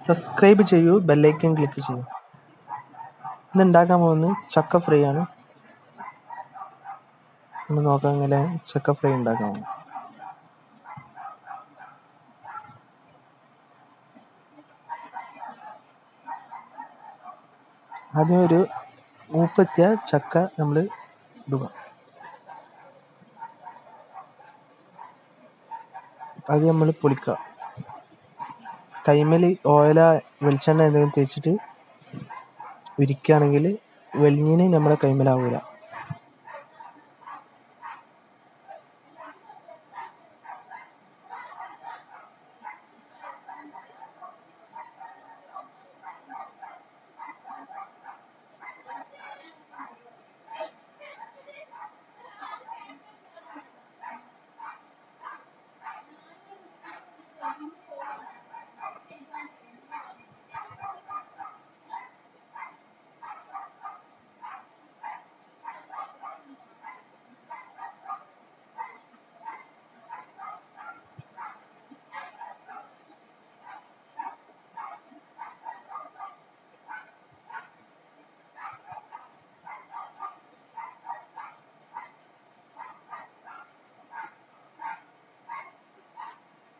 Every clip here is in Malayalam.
സബ്സ്ക്രൈബ് ചെയ്യൂ, ബെല്ലൈക്കൺ ക്ലിക്ക് ചെയ്യൂ. ഇന്ന് ഉണ്ടാക്കാൻ പോകുന്നത് ചക്ക ഫ്രൈ ആണ്. നമ്മൾ നോക്കാം എങ്ങനെ ചക്ക ഫ്രൈ ഉണ്ടാക്കാം. ആദ്യം ഒരു മൂപ്പത്തിയ ചക്ക നമ്മൾ ഇടുക. അത് നമ്മൾ പൊളിക്കുക. കൈമേൽ ഓയില വെളിച്ചെണ്ണ എന്തെങ്കിലും തേച്ചിട്ട് ഉരിക്കുകയാണെങ്കിൽ വെളിഞ്ഞിന് നമ്മളെ കൈമേലാവൂല.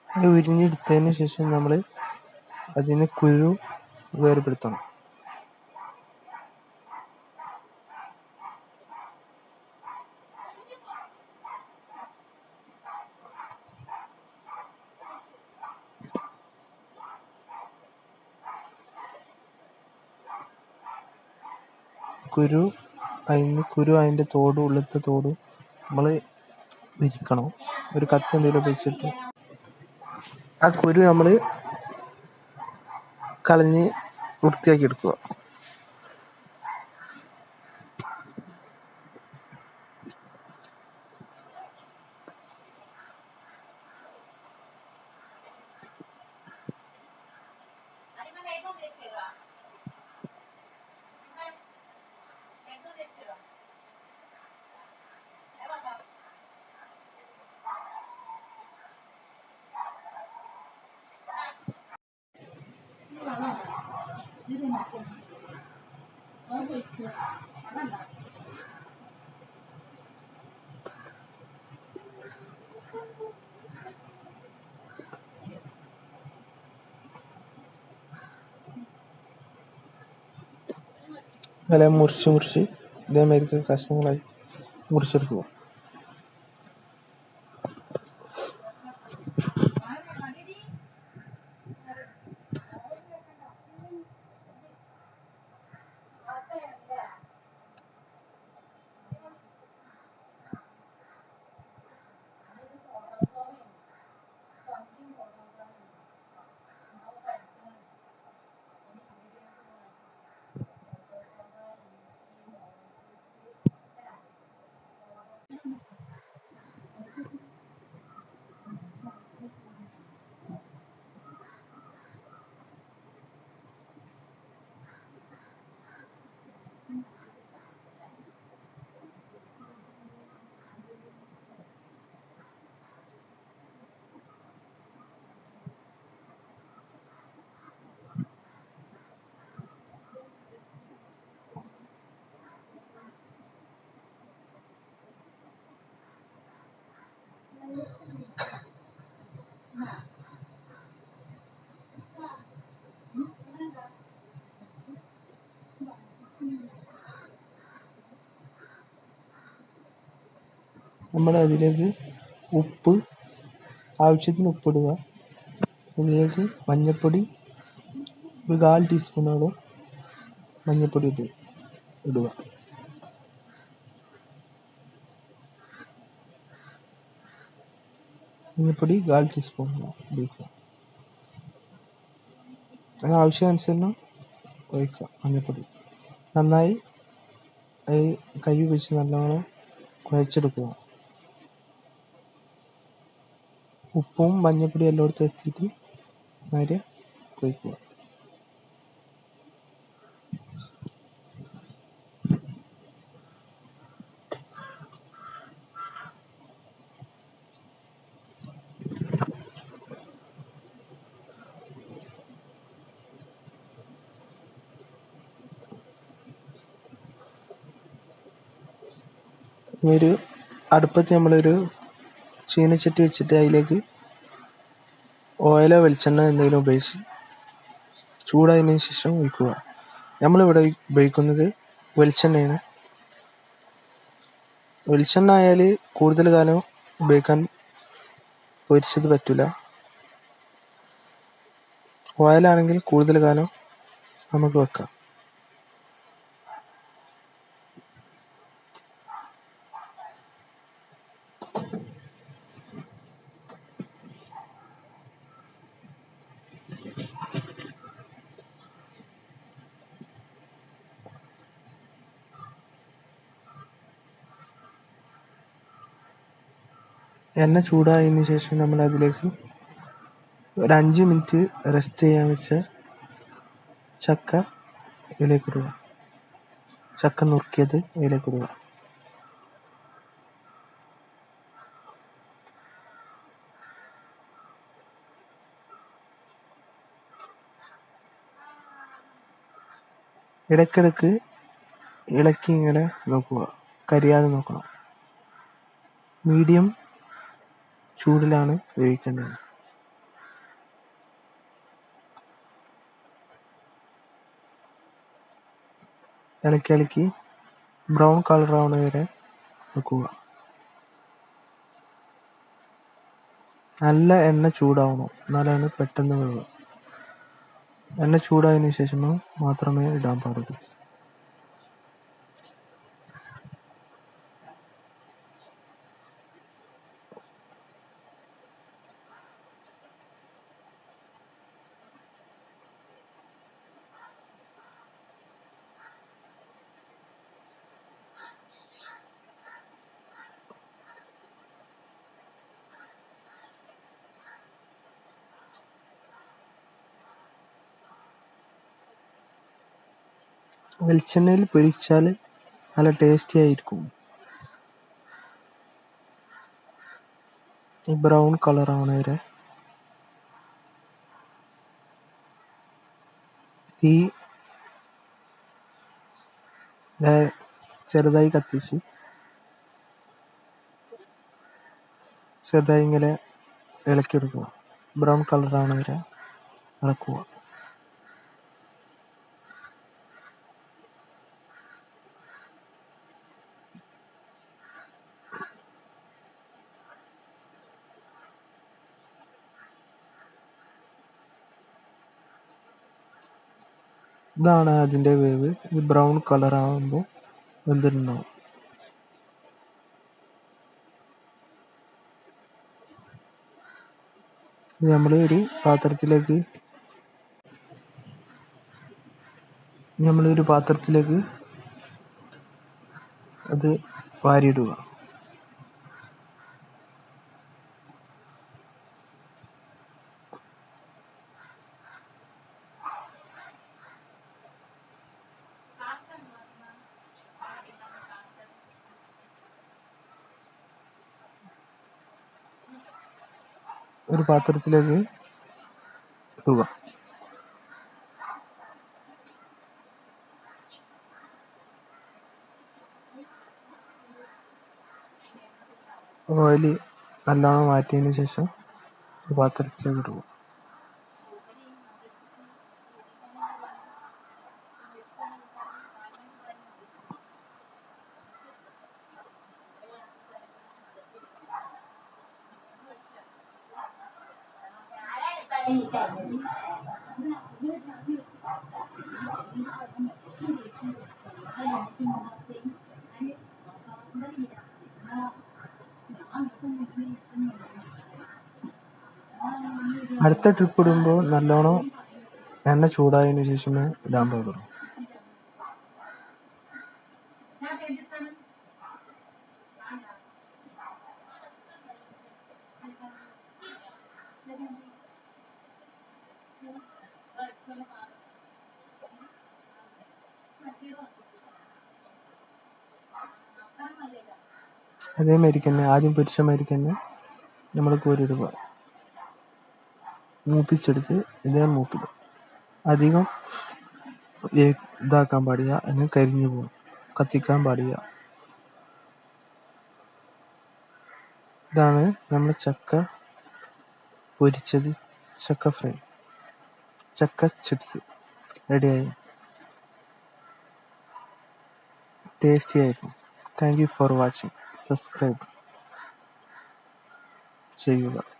അത് ഉരിഞ്ഞെടുത്തതിന് ശേഷം നമ്മൾ അതിന് കുരു വേർപെടുത്തണം. അതിൻ്റെ തോടും ഉള്ളത്തെ തോടും നമ്മൾ വിരിക്കണം. ഒരു കത്തി എന്തെങ്കിലും ഉപയോഗിച്ചിട്ട് ആ കുരു നമ്മൾ കളഞ്ഞ് വൃത്തിയാക്കി എടുക്കുക. വില മുറിച്ച് ഇതേമാതിരി കഷ്ണങ്ങളായി മുറിച്ചെടുക്കുക. നമ്മൾ അതിലേക്ക് ആവശ്യത്തിന് ഉപ്പിടുക. അതിലേക്ക് മഞ്ഞൾപ്പൊടി ഒരു 1/4 ടീസ്പൂണോളം മഞ്ഞൾപ്പൊടി ഇടുക. മഞ്ഞൾപ്പൊടി 1/4 ടീസ്പൂൺ ഉപയോഗിക്കുക. അത് ആവശ്യാനുസരണം ഒഴിക്കുക. മഞ്ഞൾപ്പൊടി നന്നായി കൈ വെച്ച് നല്ലോണം കുഴച്ചെടുക്കുക. ഉപ്പും മഞ്ഞൾപ്പൊടിയും എല്ലായിടത്തും എത്തിയിട്ട് നേരെ കുഴക്കുക. ഒരു അടുപ്പത്ത് നമ്മളൊരു ചീനച്ചട്ടി വെച്ചിട്ട് അതിലേക്ക് ഓയിലോ വെളിച്ചെണ്ണ എന്തെങ്കിലും ഉപയോഗിച്ച് ചൂടായതിനു ശേഷം ഒഴിക്കുക. നമ്മളിവിടെ ഉപയോഗിക്കുന്നത് വെളിച്ചെണ്ണയാണ്. വെളിച്ചെണ്ണ ആയാൽ കൂടുതൽ കാലം ഉപയോഗിക്കാൻ പൊരിച്ചത് പറ്റില്ല. ഓയിലാണെങ്കിൽ കൂടുതൽ കാലം നമുക്ക് വെക്കാം. എണ്ണ ചൂടായതിനു ശേഷം നമ്മൾ അതിലേക്ക് ഒരു 5 മിനിറ്റ് റെസ്റ്റ് ചെയ്യാൻ വെച്ച ചക്ക ഇതിലേക്കിടുക. ചക്ക നുറുക്കിയത് ഇതിലേക്കിടുക. ഇടയ്ക്കിടയ്ക്ക് ഇളക്കി ഇങ്ങനെ നോക്കുക, കരിയാതെ നോക്കണം. മീഡിയം ചൂടിലാണ് വേവിക്കേണ്ടത്. ഇളക്കി ബ്രൗൺ കളർ ആവുന്ന വരെ വെക്കുക. നല്ല എണ്ണ ചൂടാവണം, എന്നാലാണ് പെട്ടെന്ന് വേവുക. എണ്ണ ചൂടായതിനു ശേഷം മാത്രമേ ഇടാൻ പാടുള്ളൂ. വെളിച്ചെണ്ണയിൽ പൊരിച്ചാൽ നല്ല ടേസ്റ്റി ആയിരിക്കും. ഈ ബ്രൗൺ കളർ ആവണ വരെ തീ ചെറുതായി കത്തിച്ച് ചെറുതായി ഇങ്ങനെ ഇളക്കിയെടുക്കുക. ബ്രൗൺ കളർ ആവണ വരെ ഇളക്കുക. ഇതാണ് അതിൻ്റെ വേവ്. ഈ ബ്രൗൺ കളർ ആകുമ്പോൾ വെന്തിട്ടുണ്ടാവും. ഇത് നമ്മൾ ഒരു പാത്രത്തിലേക്ക് അത് വാരിയിടുക. ഒരു പാത്രത്തിലേക്ക് ഇടുക. ഓയിൽ നല്ലോണം മാറ്റിയതിന് ശേഷം ഒരു പാത്രത്തിലേക്ക് ഇടുക. അടുത്ത ട്രിപ്പ് ഇടുമ്പോൾ നല്ലോണം എണ്ണ ചൂടായതിനു ശേഷമേ ഇടാൻ പാടുള്ളൂ. അതേമാതിരി തന്നെ ആദ്യം പൊരിച്ച മാതിരി തന്നെ നമ്മൾ കോരിയിടുക. മൂപ്പിച്ചെടുത്ത് ഇതേ മൂപ്പിടും. അധികം ഇതാക്കാൻ പാടില്ല, അല്ലെങ്കിൽ കരിഞ്ഞു പോകും. കത്തിക്കാൻ പാടില്ല. ഇതാണ് നമ്മൾ ചക്ക പൊരിച്ചത്, ചക്ക ഫ്രൈ, ചക്ക ചിപ്സ് റെഡിയായി. ടേസ്റ്റി ആയിരുന്നു. Thank you for watching. Subscribe ചെയ്യുക.